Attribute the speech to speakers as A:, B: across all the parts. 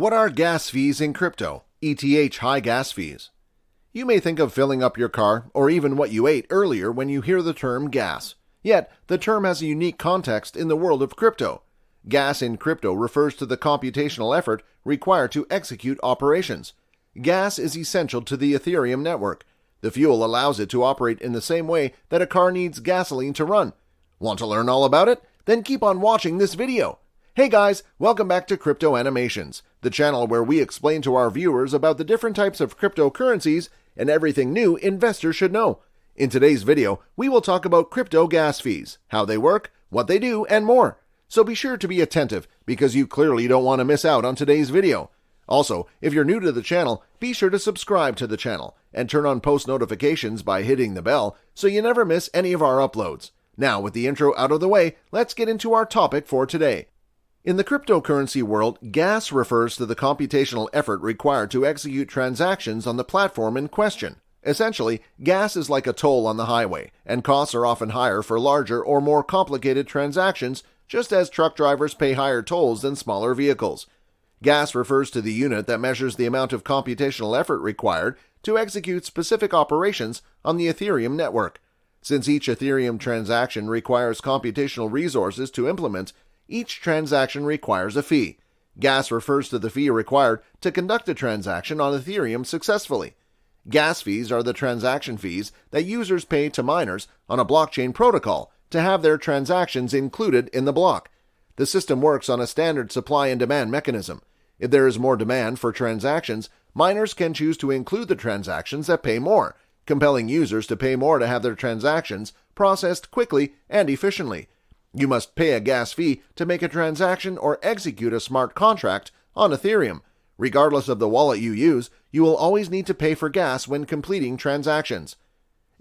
A: What are gas fees in crypto? ETH high gas fees. You may think of filling up your car or even what you ate earlier when you hear the term gas. Yet, the term has a unique context in the world of crypto. Gas in crypto refers to the computational effort required to execute operations. Gas is essential to the Ethereum network. The fuel allows it to operate in the same way that a car needs gasoline to run. Want to learn all about it? Then keep on watching this video. Hey guys, welcome back to Crypto Animations, the channel where we explain to our viewers about the different types of cryptocurrencies and everything new investors should know. In today's video, we will talk about crypto gas fees, how they work, what they do, and more. So be sure to be attentive because you clearly don't want to miss out on today's video. Also, if you're new to the channel, be sure to subscribe to the channel and turn on post notifications by hitting the bell so you never miss any of our uploads. Now, with the intro out of the way, let's get into our topic for today. In the cryptocurrency world, gas refers to the computational effort required to execute transactions on the platform in question. Essentially, gas is like a toll on the highway, and costs are often higher for larger or more complicated transactions, just as truck drivers pay higher tolls than smaller vehicles. Gas refers to the unit that measures the amount of computational effort required to execute specific operations on the Ethereum network. Since each Ethereum transaction requires computational resources to implement, each transaction requires a fee. Gas refers to the fee required to conduct a transaction on Ethereum successfully. Gas fees are the transaction fees that users pay to miners on a blockchain protocol to have their transactions included in the block. The system works on a standard supply and demand mechanism. If there is more demand for transactions, miners can choose to include the transactions that pay more, compelling users to pay more to have their transactions processed quickly and efficiently. You must pay a gas fee to make a transaction or execute a smart contract on Ethereum. Regardless of the wallet you use, you will always need to pay for gas when completing transactions.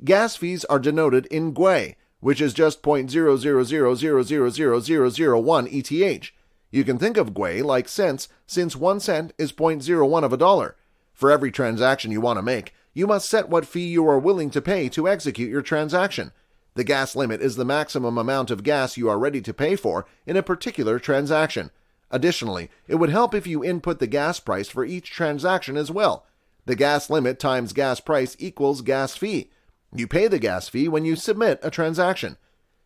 A: Gas fees are denoted in GUI, which is just 0.000000001 ETH. You can think of GUI like cents, since 1 cent is 0.01 of a dollar. For every transaction you want to make, you must set what fee you are willing to pay to execute your transaction. The gas limit is the maximum amount of gas you are ready to pay for in a particular transaction. Additionally, it would help if you input the gas price for each transaction as well. The gas limit times gas price equals gas fee. You pay the gas fee when you submit a transaction.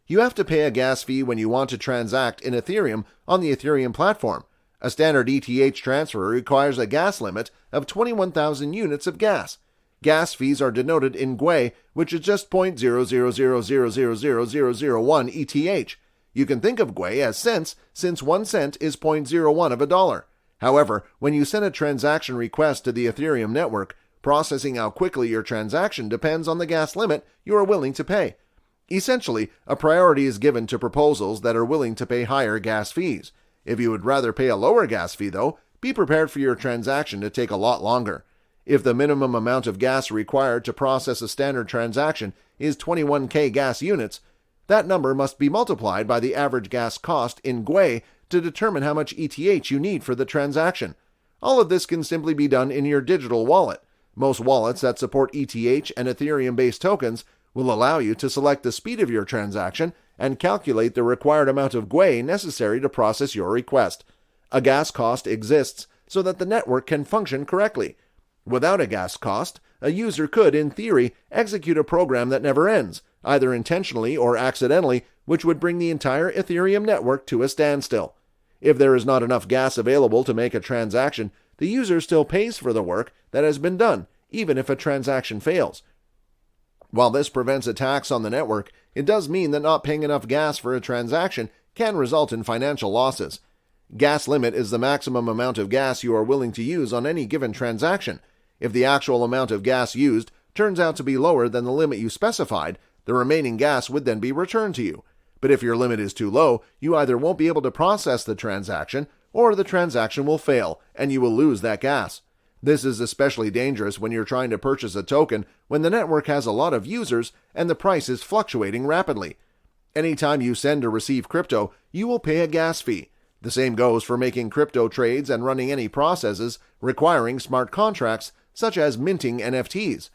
A: You have to pay a gas fee when you want to transact in Ethereum on the Ethereum platform. A standard ETH transfer requires a gas limit of 21,000 units of gas. Gas fees are denoted in GUI, which is just 0.000000001 ETH. You can think of GUI as cents, since 1 cent is 0.01 of a dollar. However, when you send a transaction request to the Ethereum network, processing how quickly your transaction depends on the gas limit you are willing to pay. Essentially, a priority is given to proposals that are willing to pay higher gas fees. If you would rather pay a lower gas fee, though, be prepared for your transaction to take a lot longer. If the minimum amount of gas required to process a standard transaction is 21k gas units, that number must be multiplied by the average gas cost in GUI to determine how much ETH you need for the transaction. All of this can simply be done in your digital wallet. Most wallets that support ETH and Ethereum-based tokens will allow you to select the speed of your transaction and calculate the required amount of GUI necessary to process your request. A gas cost exists so that the network can function correctly. Without a gas cost, a user could, in theory, execute a program that never ends, either intentionally or accidentally, which would bring the entire Ethereum network to a standstill. If there is not enough gas available to make a transaction, the user still pays for the work that has been done, even if a transaction fails. While this prevents attacks on the network, it does mean that not paying enough gas for a transaction can result in financial losses. Gas limit is the maximum amount of gas you are willing to use on any given transaction. If the actual amount of gas used turns out to be lower than the limit you specified, the remaining gas would then be returned to you. But if your limit is too low, you either won't be able to process the transaction, or the transaction will fail, and you will lose that gas. This is especially dangerous when you're trying to purchase a token when the network has a lot of users and the price is fluctuating rapidly. Anytime you send or receive crypto, you will pay a gas fee. The same goes for making crypto trades and running any processes requiring smart contracts such as minting NFTs.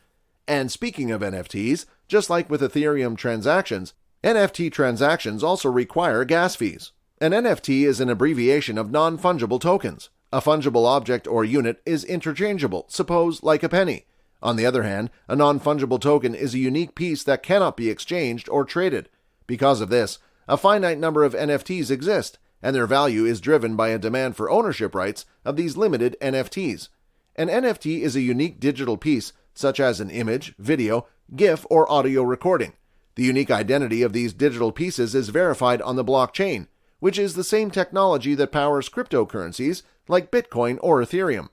A: And speaking of NFTs, just like with Ethereum transactions, NFT transactions also require gas fees. An NFT is an abbreviation of non-fungible tokens. A fungible object or unit is interchangeable, suppose like a penny. On the other hand, a non-fungible token is a unique piece that cannot be exchanged or traded. Because of this, a finite number of NFTs exist, and their value is driven by a demand for ownership rights of these limited NFTs. An NFT is a unique digital piece, such as an image, video, GIF, or audio recording. The unique identity of these digital pieces is verified on the blockchain, which is the same technology that powers cryptocurrencies like Bitcoin or Ethereum.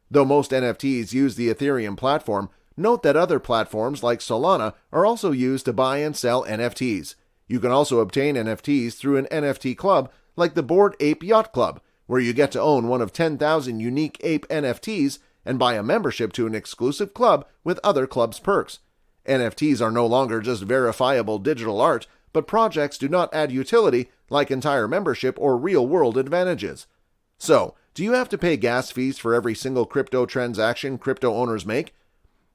A: Though most NFTs use the Ethereum platform, note that other platforms like Solana are also used to buy and sell NFTs. You can also obtain NFTs through an NFT club like the Bored Ape Yacht Club, where you get to own one of 10,000 unique ape NFTs and buy a membership to an exclusive club with other club's perks. NFTs are no longer just verifiable digital art, but projects do not add utility like entire membership or real-world advantages. So, do you have to pay gas fees for every single crypto transaction crypto owners make?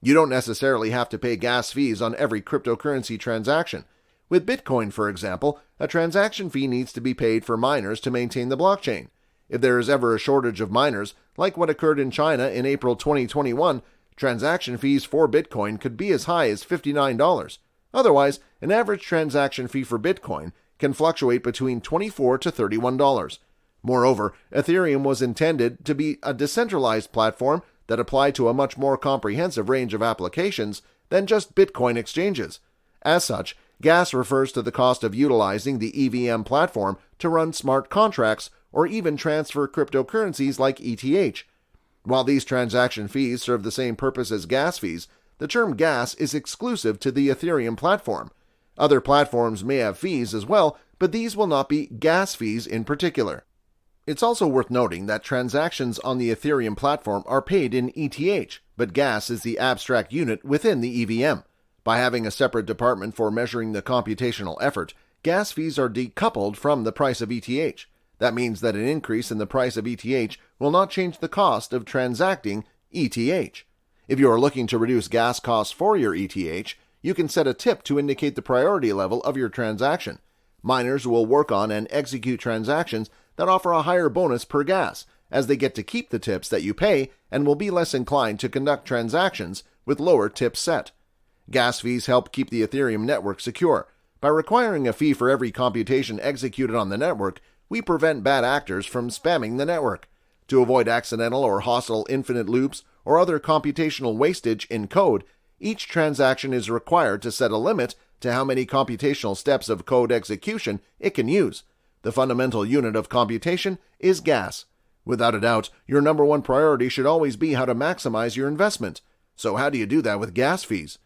A: You don't necessarily have to pay gas fees on every cryptocurrency transaction. With Bitcoin, for example, a transaction fee needs to be paid for miners to maintain the blockchain. If there is ever a shortage of miners, like what occurred in China in April 2021, transaction fees for Bitcoin could be as high as $59. Otherwise, an average transaction fee for Bitcoin can fluctuate between $24 to $31. Moreover, Ethereum was intended to be a decentralized platform that applied to a much more comprehensive range of applications than just Bitcoin exchanges. As such, gas refers to the cost of utilizing the EVM platform to run smart contracts or even transfer cryptocurrencies like ETH. While these transaction fees serve the same purpose as gas fees, the term gas is exclusive to the Ethereum platform. Other platforms may have fees as well, but these will not be gas fees in particular. It's also worth noting that transactions on the Ethereum platform are paid in ETH, but gas is the abstract unit within the EVM. By having a separate department for measuring the computational effort, gas fees are decoupled from the price of ETH. That means that an increase in the price of ETH will not change the cost of transacting ETH. If you are looking to reduce gas costs for your ETH, you can set a tip to indicate the priority level of your transaction. Miners will work on and execute transactions that offer a higher bonus per gas, as they get to keep the tips that you pay and will be less inclined to conduct transactions with lower tips set. Gas fees help keep the Ethereum network secure. By requiring a fee for every computation executed on the network, we prevent bad actors from spamming the network. To avoid accidental or hostile infinite loops or other computational wastage in code, each transaction is required to set a limit to how many computational steps of code execution it can use. The fundamental unit of computation is gas. Without a doubt, your number one priority should always be how to maximize your investment. So how do you do that with gas fees?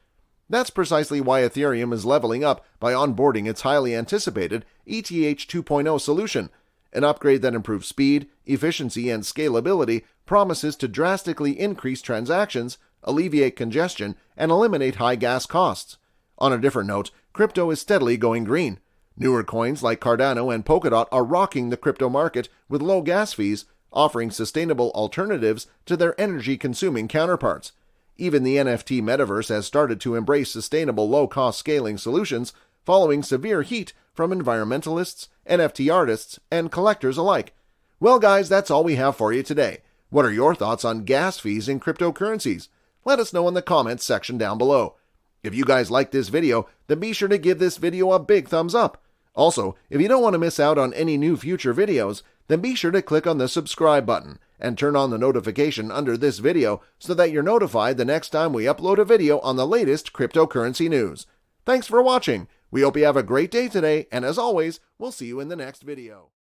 A: That's precisely why Ethereum is leveling up by onboarding its highly anticipated ETH 2.0 solution. An upgrade that improves speed, efficiency, and scalability promises to drastically increase transactions, alleviate congestion, and eliminate high gas costs. On a different note, crypto is steadily going green. Newer coins like Cardano and Polkadot are rocking the crypto market with low gas fees, offering sustainable alternatives to their energy-consuming counterparts. Even the NFT metaverse has started to embrace sustainable low-cost scaling solutions, following severe heat from environmentalists, NFT artists, and collectors alike. Well, guys, that's all we have for you today. What are your thoughts on gas fees in cryptocurrencies? Let us know in the comments section down below. If you guys like this video, then be sure to give this video a big thumbs up. Also, if you don't want to miss out on any new future videos, then be sure to click on the subscribe button and turn on the notification under this video so that you're notified the next time we upload a video on the latest cryptocurrency news. Thanks for watching. We hope you have a great day today, and as always, we'll see you in the next video.